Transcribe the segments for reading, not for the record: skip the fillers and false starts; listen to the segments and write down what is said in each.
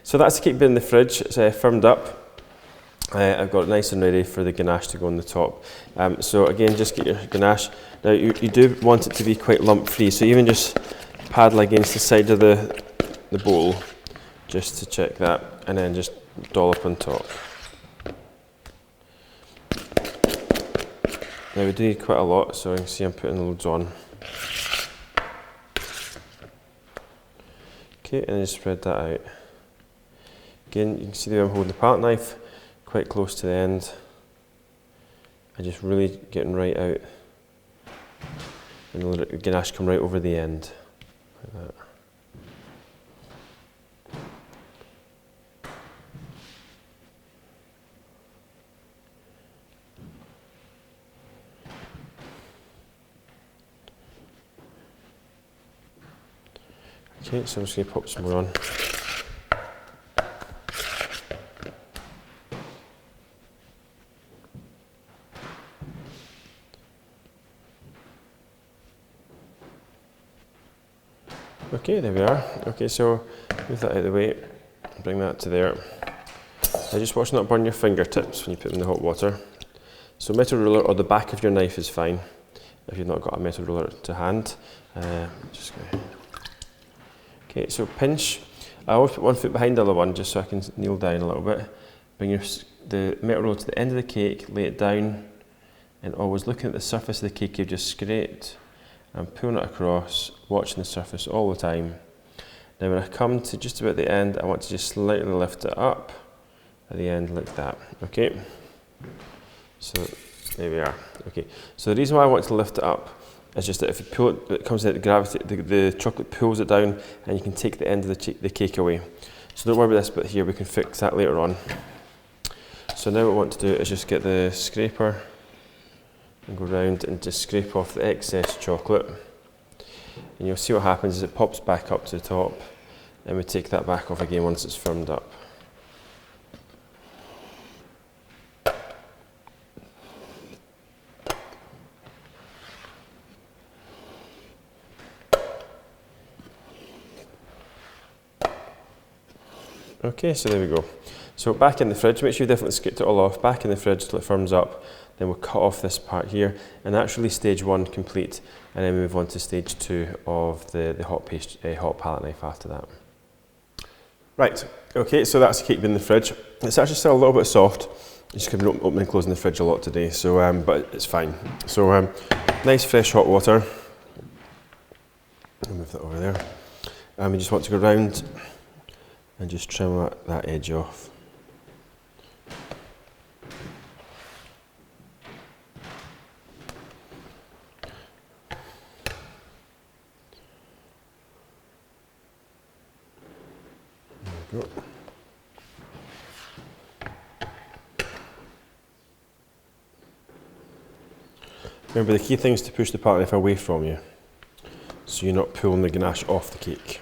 So that's the cake been in the fridge. It's firmed up. I've got it nice and ready for the ganache to go on the top. So again, just get your ganache. Now you do want it to be quite lump free, so even just paddle against the side of the bowl just to check that, and then just dollop on top. Now we do need quite a lot, so you can see I'm putting loads on. Okay, and then just spread that out. Again, you can see the way I'm holding the palette knife quite close to the end. And just really getting right out. And let the ganache come right over the end, like that. Okay, so I'm just going to pop some more on. Okay, there we are. Okay, so move that out of the way, bring that to there. Now just watch not burn your fingertips when you put them in the hot water. So metal ruler or the back of your knife is fine if you've not got a metal ruler to hand. Okay, so pinch. I always put one foot behind the other one just so I can kneel down a little bit. Bring the metal roller to the end of the cake, lay it down, and always looking at the surface of the cake you've just scraped. I'm pulling it across, watching the surface all the time. Now when I come to just about the end, I want to just slightly lift it up at the end like that, okay? So there we are, okay. So the reason why I want to lift it up is just that if you pull it, it comes out the gravity, the chocolate pulls it down and you can take the end of the cake away. So don't worry about this bit here, we can fix that later on. So now what I want to do is just get the scraper and go round and just scrape off the excess chocolate. And you'll see what happens is it pops back up to the top, and we take that back off again once it's firmed up. Okay, so there we go. So back in the fridge, make sure you definitely scraped it all off, back in the fridge till it firms up. Then we'll cut off this part here, and that's really stage 1 complete, and then we move on to stage 2 of the hot palette knife after that. Right, okay, so that's the cake in the fridge. It's actually still a little bit soft. It's just been opening and closing the fridge a lot today, so but it's fine. So nice fresh hot water. I'll move that over there. And we just want to go round and just trim that edge off. There we go. Remember, the key thing is to push the palette knife away from you, so you're not pulling the ganache off the cake.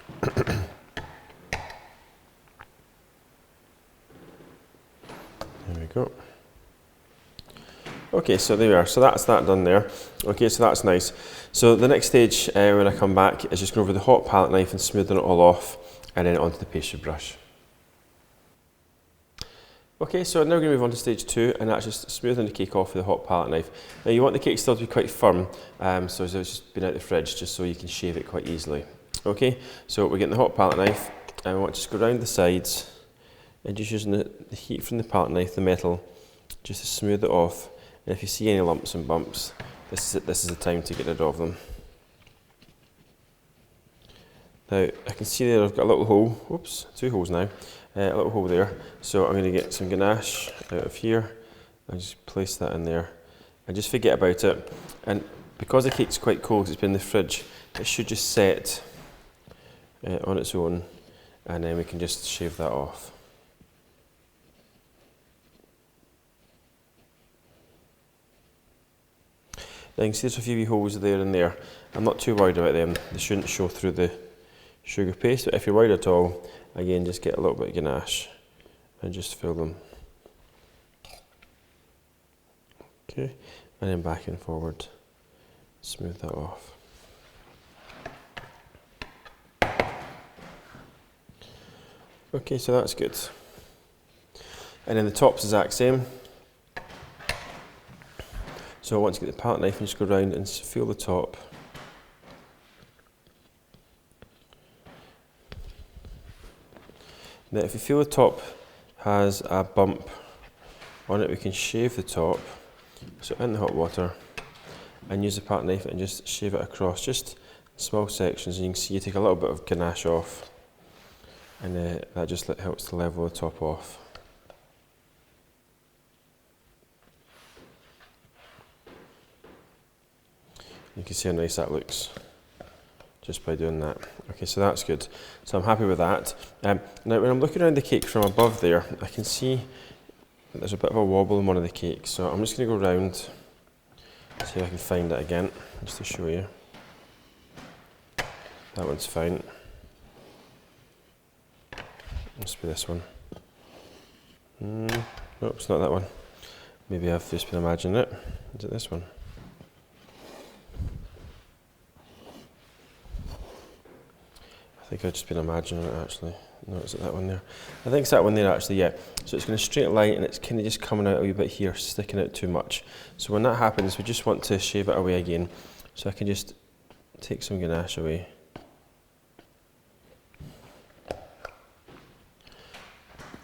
There we go. Okay, so there we are. So that's that done there. Okay, so that's nice. So the next stage when I come back is just going over the hot palette knife and smoothing it all off, and then onto the pastry brush. Okay, so now we're going to move on to stage 2, and that's just smoothing the cake off with the hot palette knife. Now you want the cake still to be quite firm, so as it's just been out of the fridge, just so you can shave it quite easily. Okay, so we're getting the hot palette knife, and we want to just go around the sides, and just using the heat from the palette knife, the metal, just to smooth it off. And if you see any lumps and bumps, this is the time to get rid of them. Now I can see there I've got a little hole, oops, 2 holes now, a little hole there. So I'm going to get some ganache out of here, and just place that in there, and just forget about it. And because the cake's quite cold, it's been in the fridge, it should just set on its own, and then we can just shave that off. Now you can see there's a few wee holes there and there. I'm not too worried about them, they shouldn't show through the sugar paste, but if you're worried at all, again just get a little bit of ganache and just fill them. Okay, and then back and forward, smooth that off. Okay, so that's good. And then the top's the exact same. So I want to get the palette knife and just go around and feel the top. Now if you feel the top has a bump on it, we can shave the top. So in the hot water and use the palette knife and just shave it across, just small sections, and you can see you take a little bit of ganache off, and that just helps to level the top off. You can see how nice that looks just by doing that. Okay, so that's good. So I'm happy with that. Now when I'm looking around the cake from above there, I can see that there's a bit of a wobble in one of the cakes. So I'm just going to go around, see if I can find it again, just to show you. That one's fine. Must be this one. Nope, it's not that one. Maybe I've just been imagining it. Is it this one? I think I've just been imagining it actually. No, is it that one there? I think it's that one there actually, yeah. So it's going to straight line and it's kind of just coming out a wee bit here, sticking out too much. So when that happens, we just want to shave it away again. So I can just take some ganache away.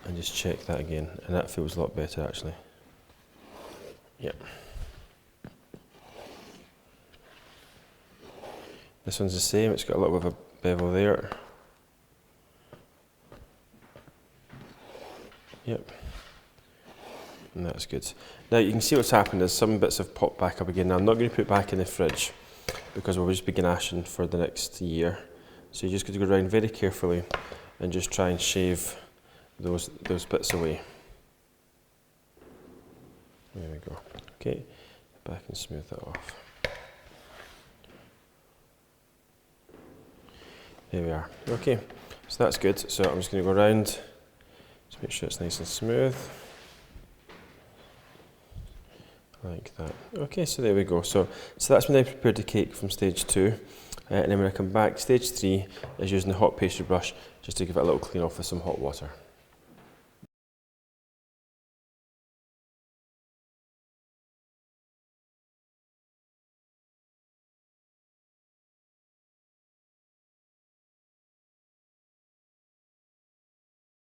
And just check that again, and that feels a lot better actually. Yeah. This one's the same, it's got a little bit of a bevel there. Yep. And that's good. Now you can see what's happened is some bits have popped back up again. Now I'm not going to put it back in the fridge because we'll just be ganaching for the next year. So you just got to go around very carefully and just try and shave those bits away. There we go. Okay, back and smooth that off. There we are. Okay, so that's good. So I'm just going to go around, just make sure it's nice and smooth. Like that. Okay, so there we go. So that's when I prepared the cake from stage 2. And then when I come back, stage 3 is using the hot pastry brush just to give it a little clean off with some hot water.